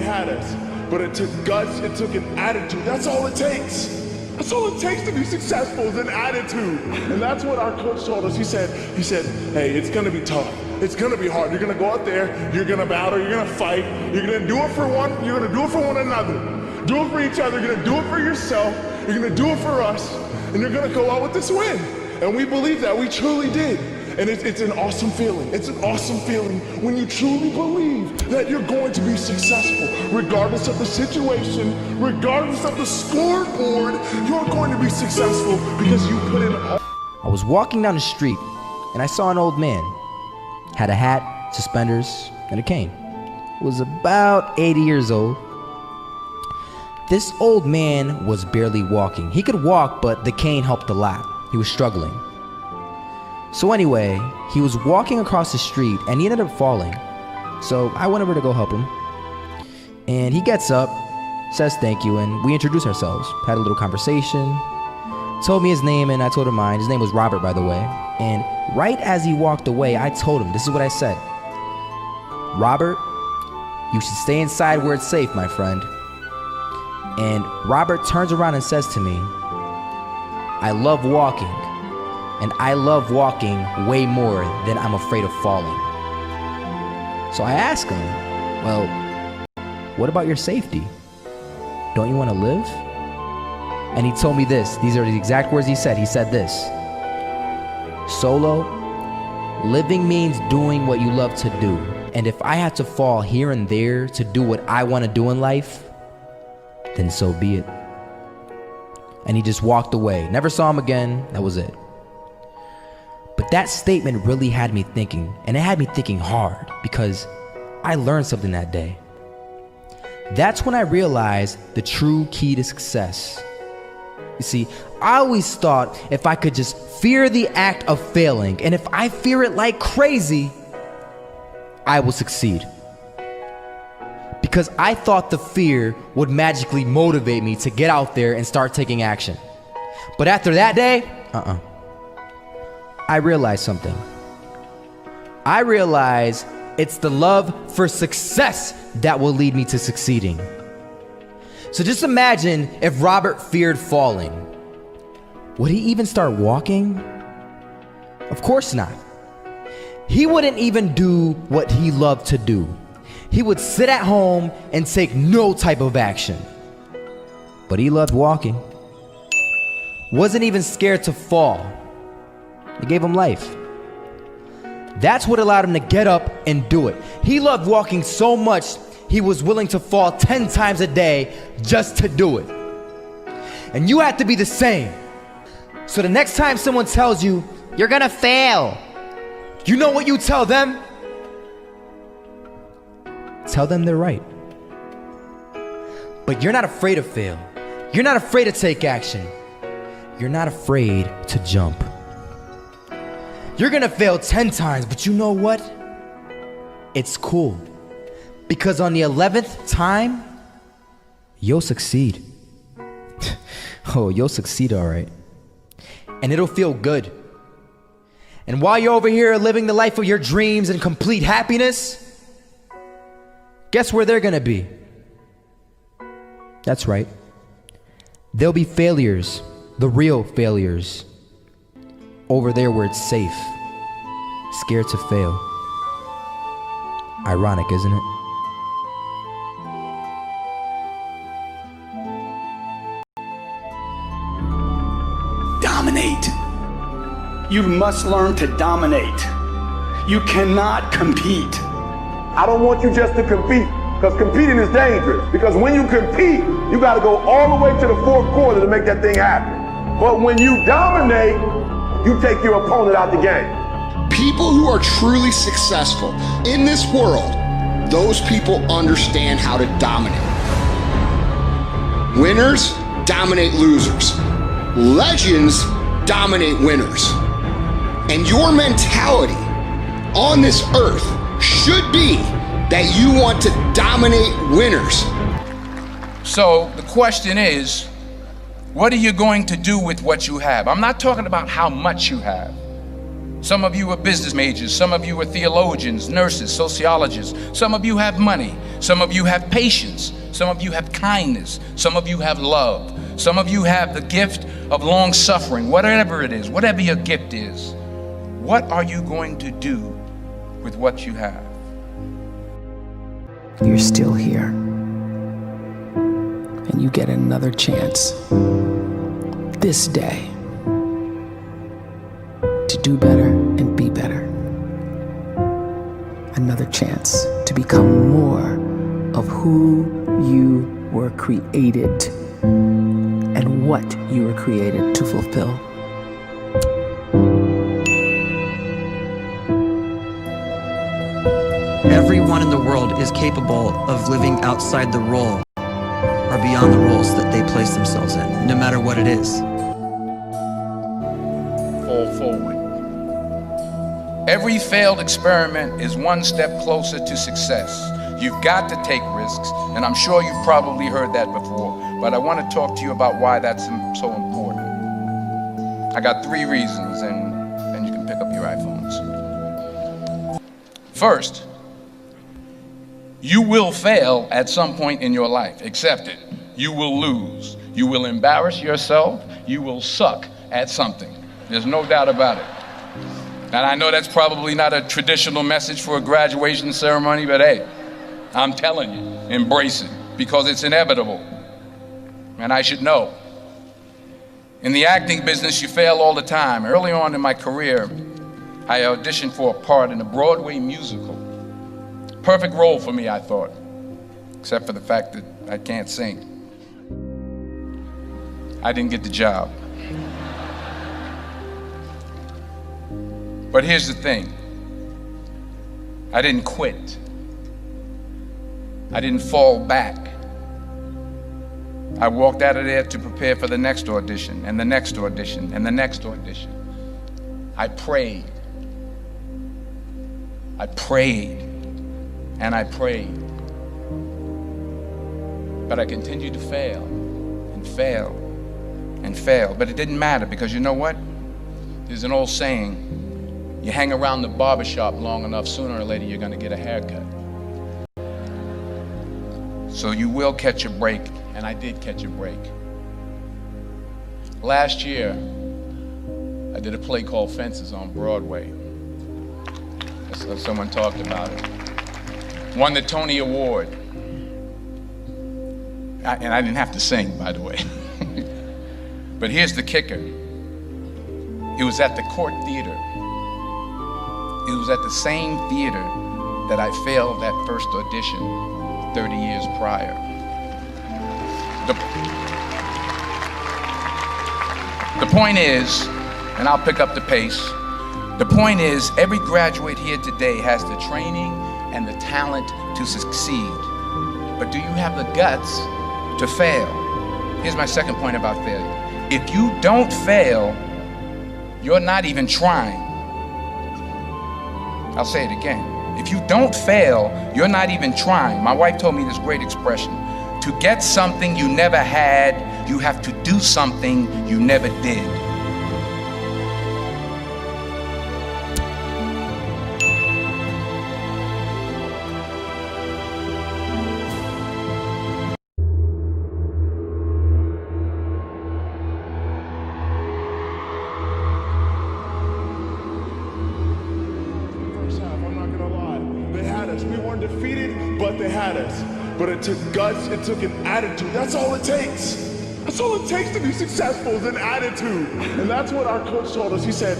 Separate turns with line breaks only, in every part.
had us, but it took guts, it took an attitude. That's all it takes. That's all it takes to be successful is an attitude. And that's what our coach told us. He said, hey, it's gonna be tough. It's gonna be hard. You're gonna go out there, you're gonna battle, you're gonna fight, you're gonna do it for one, you're gonna do it for one another. Do it for each other, you're gonna do it for yourself, you're gonna do it for us, and you're gonna go out with this win. And we believe that, we truly did. And it's an awesome feeling. It's an awesome feeling when you truly believe that you're going to be successful. Regardless of the situation, regardless of the scoreboard, you're going to be successful because you put in all.
I was walking down the street and I saw an old man. Had a hat, suspenders, and a cane. Was about 80 years old. This old man was barely walking. He could walk, but the cane helped a lot. He was struggling. So anyway, he was walking across the street and he ended up falling. So I went over to go help him. And he gets up, says thank you, and we introduced ourselves. Had a little conversation. Told me his name and I told him mine. His name was Robert, by the way. And right as he walked away, I told him, this is what I said. Robert, you should stay inside where it's safe, my friend. And Robert turns around and says to me, I love walking. And I love walking way more than I'm afraid of falling. So I asked him, well, what about your safety? Don't you want to live? And he told me this. These are the exact words he said. He said this. Solo, living means doing what you love to do. And if I had to fall here and there to do what I want to do in life, then so be it. And he just walked away. Never saw him again. That was it. But that statement really had me thinking, and it had me thinking hard because I learned something that day. That's when I realized the true key to success. You see, I always thought if I could just fear the act of failing, and if I fear it like crazy, I will succeed. Because I thought the fear would magically motivate me to get out there and start taking action. But after that day, I realized something. I realized it's the love for success that will lead me to succeeding. So just imagine if Robert feared falling. Would he even start walking? Of course not. He wouldn't even do what he loved to do. He would sit at home and take no type of action. But he loved walking. Wasn't even scared to fall. It gave him life. That's what allowed him to get up and do it. He loved walking so much, he was willing to fall 10 times a day just to do it. And you have to be the same. So the next time someone tells you, you're gonna fail, you know what you tell them? Tell them they're right. But you're not afraid to fail. You're not afraid to take action. You're not afraid to jump. You're gonna fail 10 times, but you know what? It's cool. Because on the 11th time, you'll succeed. Oh, you'll succeed, all right. And it'll feel good. And while you're over here living the life of your dreams and complete happiness, guess where they're gonna be? That's right. They'll be failures, the real failures. Over there where it's safe, scared to fail. Ironic, isn't it?
Dominate. You must learn to dominate. You cannot compete.
I don't want you just to compete, because competing is dangerous. Because when you compete, you got to go all the way to the fourth quarter to make that thing happen. But when you dominate, you take your opponent out the game.
People who are truly successful in this world, those people understand how to dominate. Winners dominate losers. Legends dominate winners. And your mentality on this earth should be that you want to dominate winners.
So the question is, what are you going to do with what you have? I'm not talking about how much you have. Some of you are business majors. Some of you are theologians, nurses, sociologists. Some of you have money. Some of you have patience. Some of you have kindness. Some of you have love. Some of you have the gift of long suffering. Whatever it is, whatever your gift is, what are you going to do with what you have?
You're still here. And you get another chance this day to do better and be better. Another chance to become more of who you were created and what you were created to fulfill.
Everyone in the world is capable of living outside the role or beyond the roles that they place themselves in, no matter what it is.
Fall forward. Every failed experiment is one step closer to success. You've got to take risks, and I'm sure you've probably heard that before, but I want to talk to you about why that's so important. I got 3 reasons, and then you can pick up your iPhones. First, you will fail at some point in your life. Accept it. You will lose. You will embarrass yourself. You will suck at something. There's no doubt about it. And I know that's probably not a traditional message for a graduation ceremony, but hey, I'm telling you, embrace it, because it's inevitable. And I should know. In the acting business, you fail all the time. Early on in my career, I auditioned for a part in a Broadway musical. Perfect role for me, I thought, except for the fact that I can't sing. I didn't get the job. But here's the thing. I didn't quit. I didn't fall back. I walked out of there to prepare for the next audition, and the next audition, and the next audition. I prayed. I prayed. And I prayed. But I continued to fail and fail and fail. But it didn't matter, because you know what? There's an old saying, you hang around the barbershop long enough, sooner or later you're gonna get a haircut. So you will catch a break, and I did catch a break. Last year, I did a play called Fences on Broadway. Someone talked about it. Won the Tony Award. And I didn't have to sing, by the way. But here's the kicker. It was at the Court Theater. It was at the same theater that I failed that first audition 30 years prior. The point is, and I'll pick up the pace, the point is, every graduate here today has the training and the talent to succeed. But do you have the guts to fail? Here's my second point about failure. If you don't fail, you're not even trying. I'll say it again. If you don't fail, you're not even trying. My wife told me this great expression. To get something you never had, you have to do something you never did.
We weren't defeated, but they had us. But it took guts, it took an attitude. That's all it takes. That's all it takes to be successful, is an attitude. And that's what our coach told us. He said,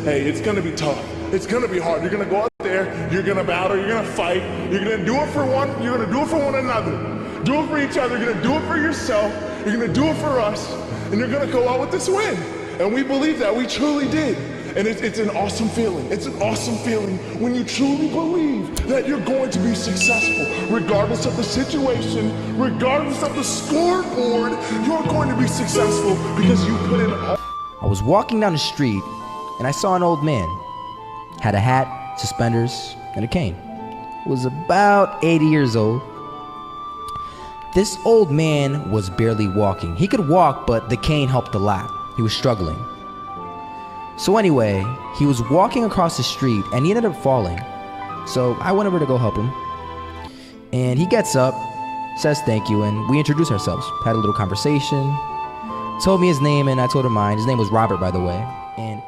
hey, it's gonna be tough. It's gonna be hard. You're gonna go out there, you're gonna battle, you're gonna fight, you're gonna do it for one, you're gonna do it for one another. Do it for each other, you're gonna do it for yourself, you're gonna do it for us, and you're gonna go out with this win. And we believe that, we truly did. And it's an awesome feeling. It's an awesome feeling when you truly believe that you're going to be successful. Regardless of the situation, regardless of the scoreboard, you're going to be successful because you put in all.
I was walking down the street and I saw an old man. Had a hat, suspenders, and a cane. Was about 80 years old. This old man was barely walking. He could walk, but the cane helped a lot. He was struggling. So anyway, he was walking across the street and he ended up falling. So I went over to go help him. And he gets up, says thank you, and we introduced ourselves. Had a little conversation. Told me his name and I told him mine. His name was Robert, by the way. And